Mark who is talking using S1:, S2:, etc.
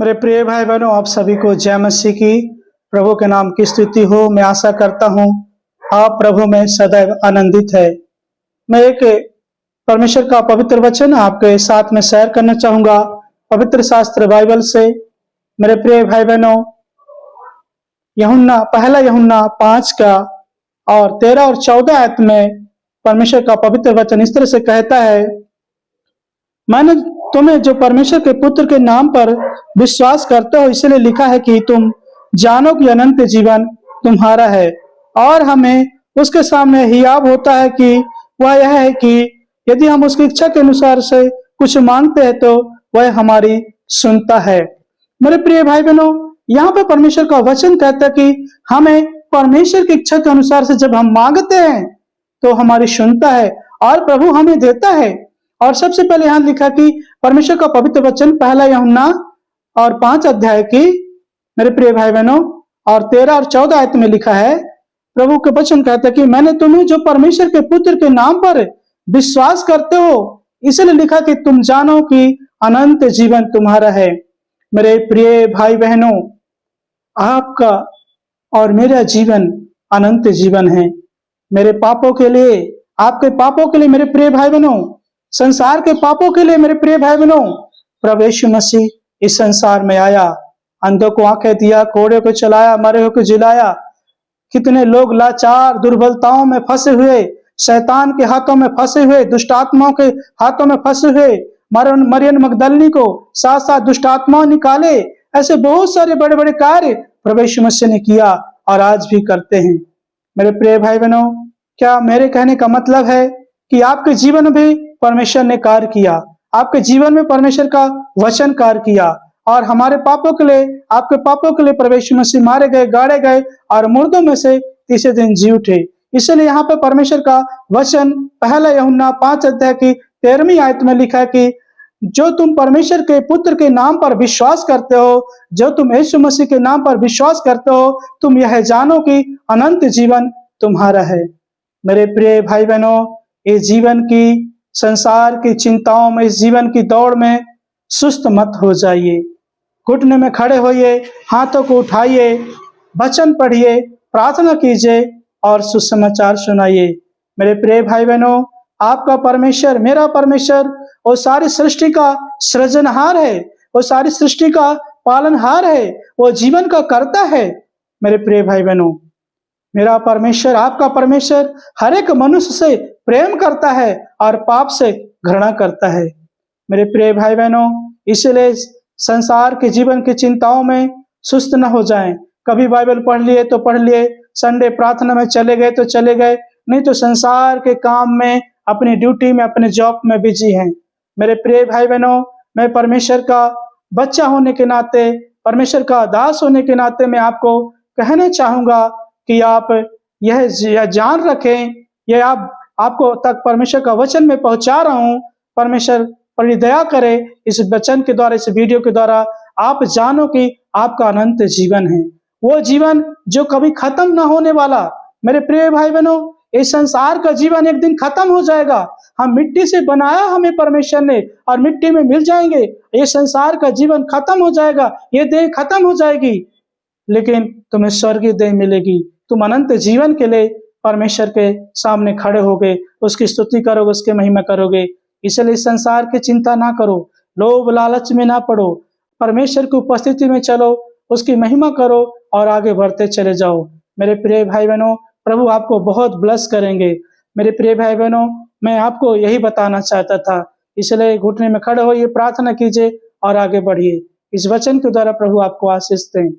S1: मेरे प्रिय भाई बहनों, आप सभी को जय मसीह की। प्रभु के नाम की स्तुति हो। मैं आशा करता हूँ आप प्रभु में सदैव आनंदित है। मैं एक परमेश्वर का पवित्र वचन आपके साथ में शेयर करना चाहूंगा पवित्र शास्त्र बाइबल से। मेरे प्रिय भाई बहनों, पहला यूहन्ना 5 का और 13 और 14 आयत में परमेश्वर का पवित्र वचन इस तरह से कहता है, मैंने तुम्हें जो परमेश्वर के पुत्र के नाम पर विश्वास करते हो इसलिए लिखा है कि तुम जानो कि अनंत जीवन तुम्हारा है। और हमें उसके सामने हियाब होता है कि वह यह है कि यदि हम उसकी इच्छा के अनुसार से कुछ मांगते हैं तो वह हमारी सुनता है। मेरे प्रिय भाई बहनों, यहाँ पे परमेश्वर का वचन कहता है कि हमें परमेश्वर की इच्छा के अनुसार से जब हम मांगते हैं तो हमारी सुनता है और प्रभु हमें देता है। और सबसे पहले यहाँ लिखा कि परमेश्वर का पवित्र वचन पहला यूहन्ना और 5 अध्याय की मेरे प्रिय भाई बहनों और 13 और 14 आयत में लिखा है, प्रभु के वचन कहता है कि मैंने तुम्हें जो परमेश्वर के पुत्र के नाम पर विश्वास करते हो इसलिए लिखा कि तुम जानो कि अनंत जीवन तुम्हारा है। मेरे प्रिय भाई बहनों, आपका और मेरा जीवन अनंत जीवन है। मेरे पापों के लिए, आपके पापों के लिए मेरे प्रिय भाई बहनों, संसार के पापों के लिए मेरे प्रिय भाई बहनों, प्रभु यीशु मसीह इस संसार में आया, अंधों को आंखें दिया, कोड़े को चलाया, मरे हुए को जिलाया। कितने लोग लाचार दुर्बलताओं में फंसे हुए, शैतान के हाथों में फंसे हुए, दुष्ट आत्माओं के हाथों में फंसे हुए, मरियम मगदलिनी को साथ साथ दुष्ट आत्माओं निकाले। ऐसे बहुत सारे बड़े बड़े कार्य प्रभु यीशु मसीह ने किया और आज भी करते हैं। मेरे प्रिय भाई बहनों, क्या मेरे कहने का मतलब है कि आपके जीवन में भी परमेश्वर ने कार्य किया, आपके जीवन में परमेश्वर का वचन कार्य किया और हमारे पापों के लिए, आपके पापों के लिए प्रभु यीशु मसीह मारे गए, गाड़े गए और मुर्दों में से तीसरे दिन जी उठे। इसलिए यहाँ पे परमेश्वर का वचन पहला यूहन्ना 5 अध्याय की 13वीं आयत में लिखा है कि जो तुम परमेश्वर के पुत्र के नाम पर विश्वास करते हो, जो तुम यीशु मसीह के नाम पर विश्वास करते हो, तुम यह जानो कि अनंत जीवन तुम्हारा है। मेरे प्रिय भाई बहनों, इस जीवन की, संसार की चिंताओं में, इस जीवन की दौड़ में सुस्त मत हो जाइए। घुटने में खड़े होइए, हाथों को उठाइए, वचन पढ़िए, प्रार्थना कीजिए और सुसमाचार सुनाइए। मेरे प्रिय भाई बहनों, आपका परमेश्वर, मेरा परमेश्वर वो सारी सृष्टि का सृजनहार है, वो सारी सृष्टि का पालनहार है, वो जीवन का कर्ता है। मेरे प्रिय भाई बहनों, मेरा परमेश्वर, आपका परमेश्वर हर एक मनुष्य से प्रेम करता है और पाप से घृणा करता है। मेरे प्रिय भाई बहनों, इसलिए संसार के जीवन की चिंताओं में सुस्त न हो जाएं। कभी बाइबल पढ़ लिए तो पढ़ लिए, संडे प्रार्थना में चले गए तो चले गए, नहीं तो संसार के काम में, अपनी ड्यूटी में, अपने जॉब में बिजी हैं। मेरे प्रिय भाई बहनों, मैं परमेश्वर का बच्चा होने के नाते, परमेश्वर का दास होने के नाते मैं आपको कहना चाहूंगा कि आप यह जान रखें, यह आपको तक परमेश्वर का वचन में पहुंचा रहा हूं। परमेश्वर पर दया करे, इस वचन के द्वारा, इस वीडियो के द्वारा आप जानो कि आपका अनंत जीवन है, वो जीवन जो कभी खत्म ना होने वाला। मेरे प्रिय भाई बहनों, इस संसार का जीवन एक दिन खत्म हो जाएगा। हम मिट्टी से बनाया हमें परमेश्वर ने और मिट्टी में मिल जाएंगे। ये संसार का जीवन खत्म हो जाएगा, ये देह खत्म हो जाएगी, लेकिन तुम्हें स्वर्गीय देह मिलेगी। तुम अनंत जीवन के लिए परमेश्वर के सामने खड़े होगे, उसकी स्तुति करोगे, उसकी महिमा करोगे। इसलिए इस संसार की चिंता ना करो, लोभ लालच में ना पड़ो, परमेश्वर की उपस्थिति में चलो, उसकी महिमा करो और आगे बढ़ते चले जाओ। मेरे प्रिय भाई बहनों, प्रभु आपको बहुत ब्लेस करेंगे। मेरे प्रिय भाई बहनों, मैं आपको यही बताना चाहता था। इसलिए घुटने में खड़े होइए, प्रार्थना कीजिए और आगे बढ़िए। इस वचन के द्वारा प्रभु आपको आशीष दें।